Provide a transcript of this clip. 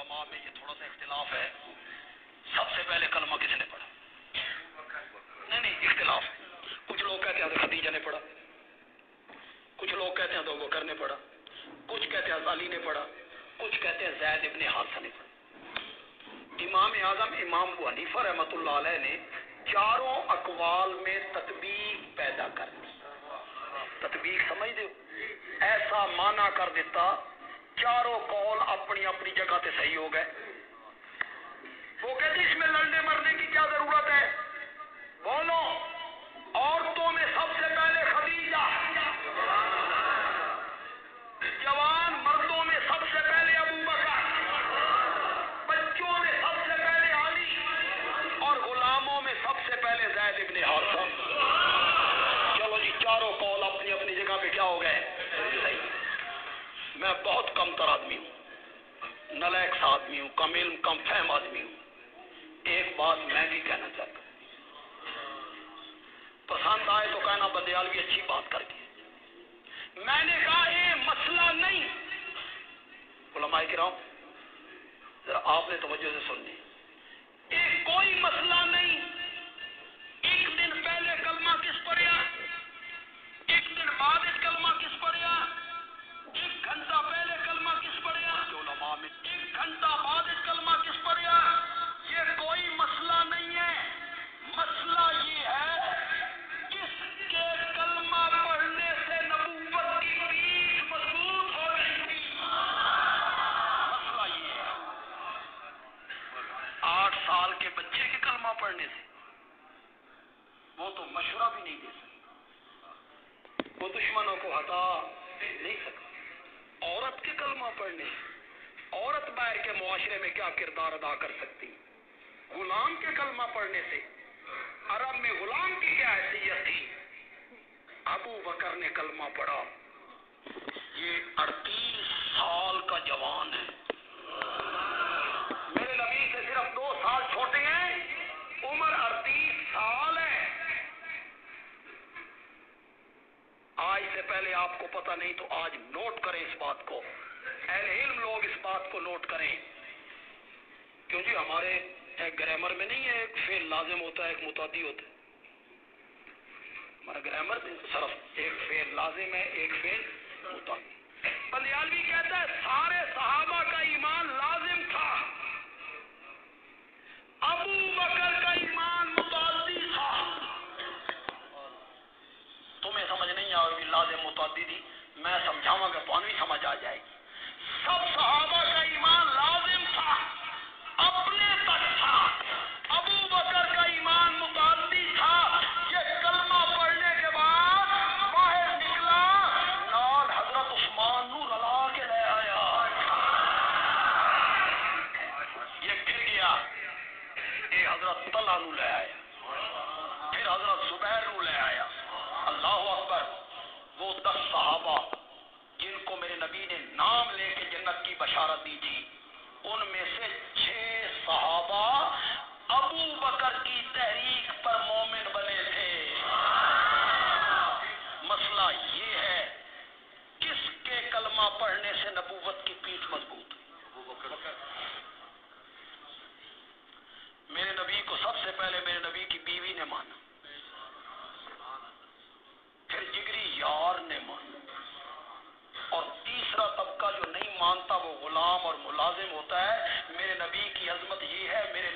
علماء میں یہ تھوڑا سا اختلاف ہے، سب سے پہلے کلمہ کس نے پڑھا؟ نہیں اختلاف ہے. کچھ لوگ کہتے ہیں خدیجہ نے پڑھا، کچھ لوگ کہتے ہیں ابو بکر نے پڑھا، کچھ کہتے ہیں علی نے پڑھا، کچھ کہتے ہیں زید ابن حارثہ نے پڑھا. امام اعظم امام ابو حنیفہ رحمۃ اللہ علیہ نے چاروں اقوال میں تطبیق پیدا کر دی. تطبیق سمجھ دو، ایسا معنی کر دیتا چاروں قول اپنی اپنی جگہ تے صحیح ہو گئے. وہ کہتے اس میں لڑنے مرنے کی کیا ضرورت ہے؟ بولو، عورتوں میں سب سے پہلے خدیجہ، جوان مردوں میں سب سے پہلے ابو بکر، بچوں میں سب سے پہلے علی، اور غلاموں میں سب سے پہلے زید ابن حارثہ. چلو جی، چاروں قول اپنی اپنی جگہ پہ کیا ہو گئے؟ صحیح. میں بہت کم تر آدمی ہوں، نالائق سا آدمی ہوں، کم علم کم فہم آدمی ہوں. ایک بات میں بھی کہنا چاہتا ہوں، پسند آئے تو کہنا بندیال بھی اچھی بات کر کے. میں نے کہا یہ مسئلہ نہیں، علماء کرام ذرا آپ نے توجہ سے سننی، یہ کوئی مسئلہ نہیں. ایک دن پہلے کلمہ کس پڑھیا، ایک دن بعد کلمہ کس پڑھیا، ایک گھنٹہ پہلے کلمہ کس پڑھیا، علماء میں ایک گھنٹہ بعد کلمہ کس پڑھیا. یہ کوئی مسئلہ نہیں ہے. مسئلہ یہ ہے کس کے کلمہ پڑھنے سے نبوت کی پیٹھ مضبوط ہو گئی تھی. مسئلہ یہ ہے. 8 سال کے بچے کے کلمہ پڑھنے سے وہ تو مشورہ بھی نہیں دے سکتا، وہ دشمنوں کو ہٹا نہیں سکتا. عورت کے کلمہ پڑھنے سے عورت باہر کے معاشرے میں کیا کردار ادا کر سکتی. غلام کے کلمہ پڑھنے سے عرب میں غلام کی کیا حیثیت تھی. ابو بکر نے کلمہ پڑھا، یہ 38 سال کا جوان ہے، میرے نبی سے صرف 2 سال چھوٹے ہیں، عمر 38 سال ہے. آج سے پہلے آپ کو پتہ نہیں تو آج نوٹ کریں اس بات کو، اہل علم لوگ اس بات کو نوٹ کریں. کیوں جی ہمارے گرامر میں نہیں ہے ایک فعل لازم ہوتا ہے ایک متعدی ہوتا ہے. ہمارا گرامر میں صرف ایک فعل لازم ہے ایک فعل متعدی. بندیالوی کہتا ہے سارے صحابہ کا ایمان لازم تھا، ابو بکر کا ایمان متعدی تھا. تمہیں سمجھ نہیں آئے گی لازم متعدی تھی، میں سمجھاؤں گا تو نہیں سمجھ آ جائے گی. سب صحابہ کا ایمان لازم تھا، اپنے تک تھا. ابو بکر کا ایمان متعدی تھا. یہ کلمہ پڑھنے کے بعد باہر نکلا، نال حضرت عثمان نو رلا کے لے آیا. یہ گر گیا، یہ حضرت طلحہ نو لے آیا، پھر حضرت زبیر نو لے آیا. اللہ اکبر. وہ 10 صحابہ جن کو میرے نبی نے نام لے کے جنت کی بشارت دی تھی، ان میں سے 6 صحابہ ابو بکر کی تحریک پر مومن بنے تھے. مسئلہ یہ ہے کس کے کلمہ پڑھنے سے نبوت کی پیٹھ مضبوط. میرے نبی کو سب سے پہلے میرے نبی کی بیوی نے مانا، پھر جگری یار نے مانا، اور تیسرا طبقہ جو نہیں مانتا وہ غلام اور ملازم ہوتا ہے. میرے نبی کی عظمت یہ ہے، میرے